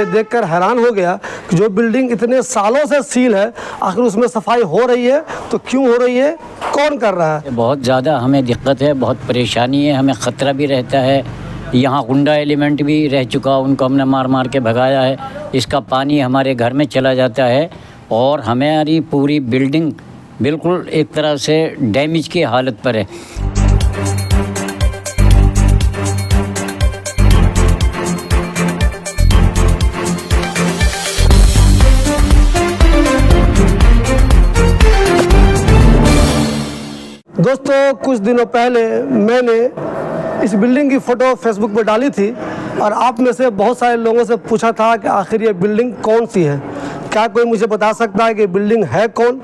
ये देखकर हैरान हो गया कि जो बिल्डिंग इतने सालों से सील है, आखिर उसमें सफाई हो रही है तो क्यों हो रही है, कौन कर रहा है। बहुत ज़्यादा हमें दिक्कत है, बहुत परेशानी है, हमें ख़तरा भी रहता है। यहाँ गुंडा एलिमेंट भी रह चुका, उनको हमने मार मार के भगाया है। इसका पानी हमारे घर में चला जाता है और हमारी पूरी बिल्डिंग बिल्कुल एक तरह से डैमेज की हालत पर है। दोस्तों, कुछ दिनों पहले मैंने इस बिल्डिंग की फ़ोटो फेसबुक पर डाली थी और आप में से बहुत सारे लोगों से पूछा था कि आखिर ये बिल्डिंग कौन सी है, क्या कोई मुझे बता सकता है कि बिल्डिंग है कौन,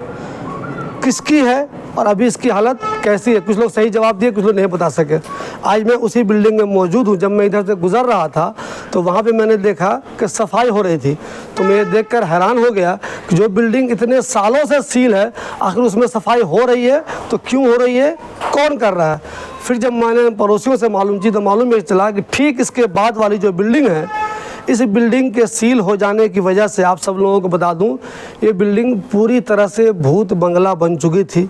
किसकी है और अभी इसकी हालत कैसी है। कुछ लोग सही जवाब दिए, कुछ लोग नहीं बता सके। आज मैं उसी बिल्डिंग में मौजूद हूँ। जब मैं इधर से गुज़र रहा था तो वहाँ पे मैंने देखा कि सफाई हो रही थी, तो मैं ये देखकर हैरान हो गया कि जो बिल्डिंग इतने सालों से सील है, आखिर उसमें सफाई हो रही है तो क्यों हो रही है, कौन कर रहा है। फिर जब मैंने पड़ोसियों से मालूम की तो मालूम ये चला कि ठीक इसके बाद वाली जो बिल्डिंग है, इस बिल्डिंग के सील हो जाने की वजह से आप सब लोगों को बता दूं, ये बिल्डिंग पूरी तरह से भूत बंगला बन चुकी थी,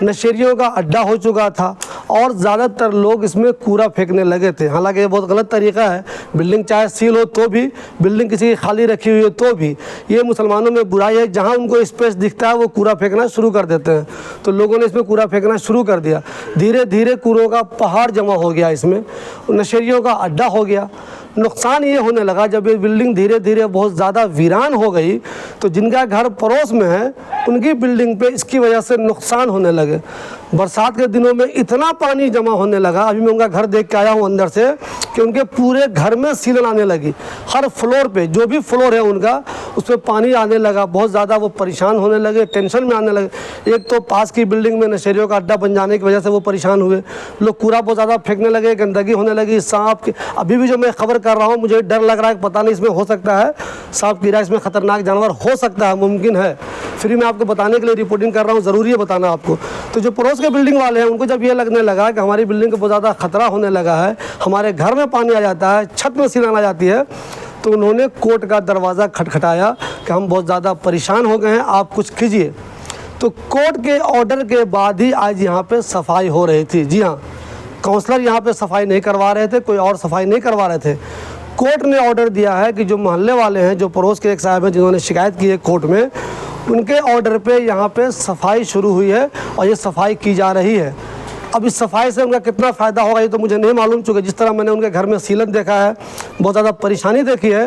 नशेड़ियों का अड्डा हो चुका था और ज़्यादातर लोग इसमें कूड़ा फेंकने लगे थे। हालांकि ये बहुत गलत तरीका है। बिल्डिंग चाहे सील हो तो भी, बिल्डिंग किसी की खाली रखी हुई हो तो भी, ये मुसलमानों में बुराई है। जहाँ उनको स्पेस दिखता है वो कूड़ा फेंकना शुरू कर देते हैं। तो लोगों ने इसमें कूड़ा फेंकना शुरू कर दिया। धीरे धीरे कूड़ों का पहाड़ जमा हो गया, इसमें नशेड़ियों का अड्डा हो गया। नुकसान ये होने लगा, जब ये बिल्डिंग धीरे धीरे बहुत ज़्यादा वीरान हो गई तो जिनका घर पड़ोस में है उनकी बिल्डिंग पे इसकी वजह से नुकसान होने लगे। बरसात के दिनों में इतना पानी जमा होने लगा, अभी मैं उनका घर देख के आया हूँ अंदर से, कि उनके पूरे घर में सीलन आने लगी। हर फ्लोर पे, जो भी फ्लोर है उनका, उस पर पानी आने लगा। बहुत ज़्यादा वो परेशान होने लगे, टेंशन में आने लगे। एक तो पास की बिल्डिंग में नशेड़ियों का अड्डा बन जाने की वजह से वो परेशान हुए। लोग कूड़ा बहुत ज़्यादा फेंकने लगे, गंदगी होने लगी, सांप की। अभी भी जो मैं खबर कर रहा हूँ मुझे डर लग रहा है, पता नहीं इसमें हो सकता है सांप कीड़ा, इसमें खतरनाक जानवर हो सकता है, मुमकिन है। फिर मैं आपको बताने के लिए रिपोर्टिंग कर रहा हूँ, ज़रूरी है बताना आपको। तो जो पड़ोस के बिल्डिंग वाले हैं उनको जब ये लगने लगा कि हमारी बिल्डिंग को बहुत ज़्यादा खतरा होने लगा है, हमारे घर में पानी आ जाता है, छत में सीलन आ जाती है, तो उन्होंने कोर्ट का दरवाज़ा खटखटाया कि हम बहुत ज़्यादा परेशान हो गए हैं, आप कुछ कीजिए। तो कोर्ट के ऑर्डर के बाद ही आज यहाँ पे सफाई हो रही थी। जी हाँ, काउंसलर यहाँ पे सफाई नहीं करवा रहे थे, कोई और सफाई नहीं करवा रहे थे। कोर्ट ने ऑर्डर दिया है कि जो मोहल्ले वाले हैं, जो पड़ोस के एक साहब हैं जिन्होंने शिकायत की है कोर्ट में, उनके ऑर्डर पे यहाँ पे सफाई शुरू हुई है और ये सफाई की जा रही है। अब इस सफाई से उनका कितना फ़ायदा होगा ये तो मुझे नहीं मालूम, चूँकि जिस तरह मैंने उनके घर में सीलन देखा है, बहुत ज़्यादा परेशानी देखी है।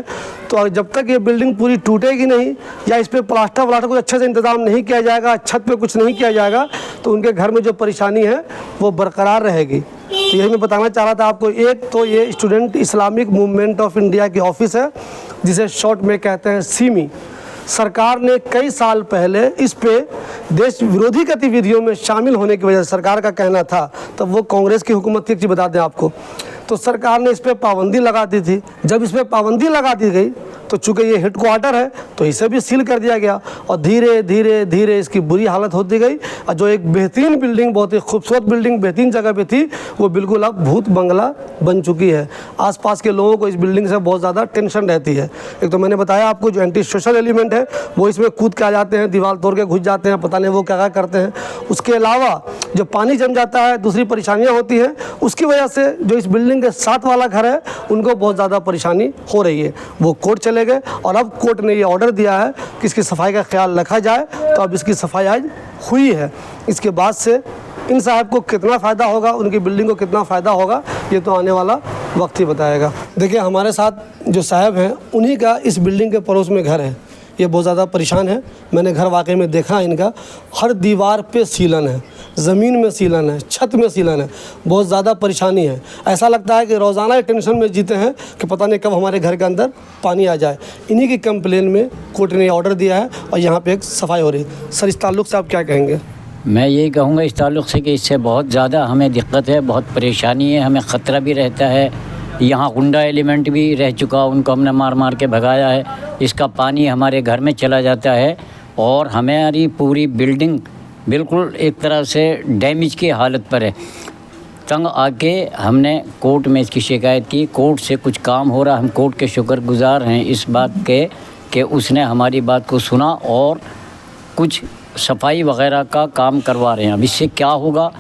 तो जब तक ये बिल्डिंग पूरी टूटेगी नहीं या इस पर प्लास्टर कुछ अच्छे से इंतज़ाम नहीं किया जाएगा, छत पे कुछ नहीं किया जाएगा, तो उनके घर में जो परेशानी है वो बरकरार रहेगी। तो यही मैं बताना चाह रहा था आपको। एक तो ये student Islamic movement of India की ऑफिस है, जिसे शॉर्ट में कहते हैं सीमी। सरकार ने कई साल पहले इस पे देश विरोधी गतिविधियों में शामिल होने की वजह से, सरकार का कहना था, तब वो कांग्रेस की हुकूमत थी, एक चीज़ बता दें आपको, तो सरकार ने इस पर पाबंदी लगा दी थी। जब इस पर पाबंदी लगा दी गई तो चूँकि ये हेडक्वार्टर है तो इसे भी सील कर दिया गया और धीरे धीरे धीरे इसकी बुरी हालत होती गई और जो एक बेहतरीन बिल्डिंग, बहुत ही खूबसूरत बिल्डिंग बेहतरीन जगह पे थी, वो बिल्कुल अब भूत बंगला बन चुकी है। आसपास के लोगों को इस बिल्डिंग से बहुत ज़्यादा टेंशन रहती है। एक तो मैंने बताया आपको जो एंटी सोशल एलिमेंट है वो इसमें कूद के आ जाते हैं, दीवार तोड़ के घुस जाते हैं, पता नहीं वो क्या क्या करते हैं। उसके अलावा जो पानी जम जाता है, दूसरी परेशानियाँ होती हैं, उसकी वजह से जो इस बिल्डिंग के साथ वाला घर है उनको बहुत ज़्यादा परेशानी हो रही है। वो कोर्ट चले गए और अब कोर्ट ने ये ऑर्डर दिया है कि इसकी सफाई का ख्याल रखा जाए, तो अब इसकी सफाई आज हुई है। इसके बाद से इन साहब को कितना फ़ायदा होगा, उनकी बिल्डिंग को कितना फ़ायदा होगा, ये तो आने वाला वक्त ही बताएगा। देखिए, हमारे साथ जो साहब हैं उन्हीं का इस बिल्डिंग के पड़ोस में घर है। ये बहुत ज़्यादा परेशान है। मैंने घर वाकई में देखा इनका, हर दीवार पे सीलन है, ज़मीन में सीलन है, छत में सीलन है, बहुत ज़्यादा परेशानी है। ऐसा लगता है कि रोज़ाना टेंशन में जीते हैं कि पता नहीं कब हमारे घर के अंदर पानी आ जाए। इन्हीं की कंप्लेन में कोर्ट ने ऑर्डर दिया है और यहाँ पे एक सफाई हो रही है। सर, इस ताल्लुक़ से आप क्या कहेंगे? मैं यही कहूँगा इस ताल्लुक़ से कि इससे बहुत ज़्यादा हमें दिक्कत है, बहुत परेशानी है, हमें ख़तरा भी रहता है। यहाँ गुंडा एलिमेंट भी रह चुका, उनको हमने मार मार के भगाया है। इसका पानी हमारे घर में चला जाता है और हमारी पूरी बिल्डिंग बिल्कुल एक तरह से डैमेज की हालत पर है। तंग आके हमने कोर्ट में इसकी शिकायत की। कोर्ट से कुछ काम हो रहा, हम कोर्ट के शुक्रगुजार हैं इस बात के कि उसने हमारी बात को सुना और कुछ सफाई वगैरह का काम करवा रहे हैं। अब इससे क्या होगा,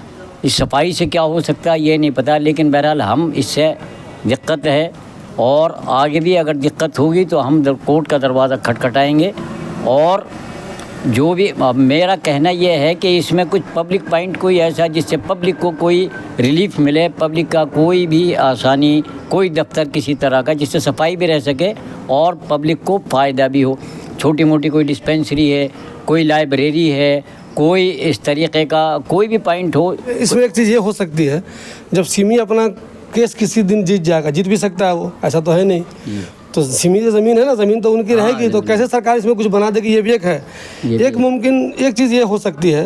इस सफाई से क्या हो सकता है ये नहीं पता, लेकिन बहरहाल हम इससे दिक्कत है और आगे भी अगर दिक्कत होगी तो हम कोर्ट का दरवाज़ा खटखटाएंगे। और जो भी मेरा कहना ये है कि इसमें कुछ पब्लिक पॉइंट कोई ऐसा जिससे पब्लिक को कोई रिलीफ मिले, पब्लिक का कोई भी आसानी, कोई दफ्तर किसी तरह का जिससे सफाई भी रह सके और पब्लिक को फ़ायदा भी हो। छोटी मोटी कोई डिस्पेंसरी है, कोई लाइब्रेरी है, कोई इस तरीक़े का कोई भी पॉइंट हो। इसमें एक चीज़ ये हो सकती है, जब सिमी अपना केस किसी दिन जीत जाएगा, जीत भी सकता है वो, ऐसा तो है नहीं, तो सिमी की ज़मीन है ना, ज़मीन तो उनकी रहेगी, तो कैसे सरकार इसमें कुछ बना देगी, ये भी एक है। एक मुमकिन एक चीज़ ये हो सकती है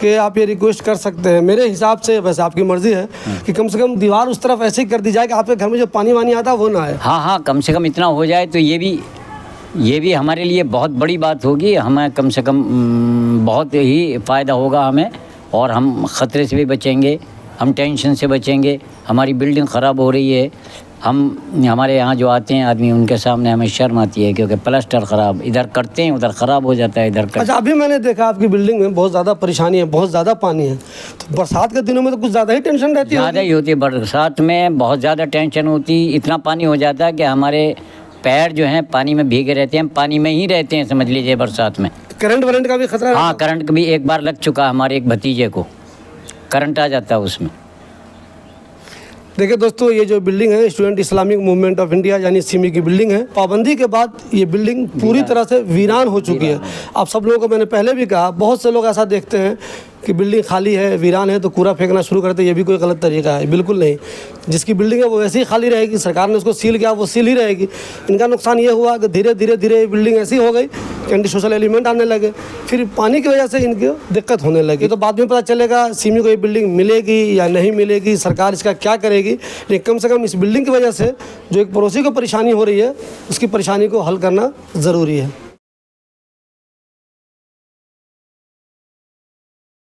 कि आप ये रिक्वेस्ट कर सकते हैं मेरे हिसाब से, वैसे आपकी मर्ज़ी है, कि कम से कम दीवार उस तरफ ऐसे ही कर दी जाए कि आपके घर में जो पानी वानी आता है वो ना आए। हाँ, कम से कम इतना हो जाए तो ये भी हमारे लिए बहुत बड़ी बात होगी। हमें कम से कम बहुत ही फ़ायदा होगा हमें, और हम ख़तरे से भी बचेंगे, हम टेंशन से बचेंगे। हमारी बिल्डिंग ख़राब हो रही है, हमारे यहाँ जो आते हैं आदमी उनके सामने हमें शर्म आती है, क्योंकि प्लास्टर ख़राब इधर करते हैं उधर ख़राब हो जाता है, इधर करते। अच्छा, अभी मैंने देखा आपकी बिल्डिंग में बहुत ज़्यादा परेशानी है, बहुत ज़्यादा पानी है, तो बरसात के दिनों में तो कुछ ज़्यादा ही टेंशन रहती है। ज़्यादा ही होती है, बरसात में बहुत ज़्यादा टेंशन होती, इतना पानी हो जाता है कि हमारे पैर जो हैं पानी में भीगे रहते हैं, हम पानी में ही रहते हैं समझ लीजिए बरसात में। करंट वरंट का भी खतरा? हाँ, करंट का भी एक बार लग चुका है, हमारे एक भतीजे को करंट आ जाता है उसमें। देखिए दोस्तों, ये जो बिल्डिंग है student Islamic movement of India यानी सिमी की बिल्डिंग है, पाबंदी के बाद ये बिल्डिंग पूरी तरह से वीरान हो चुकी है। आप सब लोगों को मैंने पहले भी कहा, बहुत से लोग ऐसा देखते हैं कि बिल्डिंग खाली है, वीरान है, तो कूड़ा फेंकना शुरू करते, ये भी कोई गलत तरीका है, बिल्कुल नहीं। जिसकी बिल्डिंग है वो वैसे ही खाली रहेगी, सरकार ने उसको सील किया, वो सील ही रहेगी। इनका नुकसान ये हुआ कि धीरे धीरे बिल्डिंग ऐसी हो गई कि एंटी सोशल एलिमेंट आने लगे, फिर पानी की वजह से इनकी दिक्कत होने लगी। तो बाद में पता चलेगा सिमी को ये बिल्डिंग मिलेगी या नहीं मिलेगी, सरकार इसका क्या करेगी, लेकिन कम से कम इस बिल्डिंग की वजह से जो एक पड़ोसी को परेशानी हो रही है उसकी परेशानी को हल करना ज़रूरी है।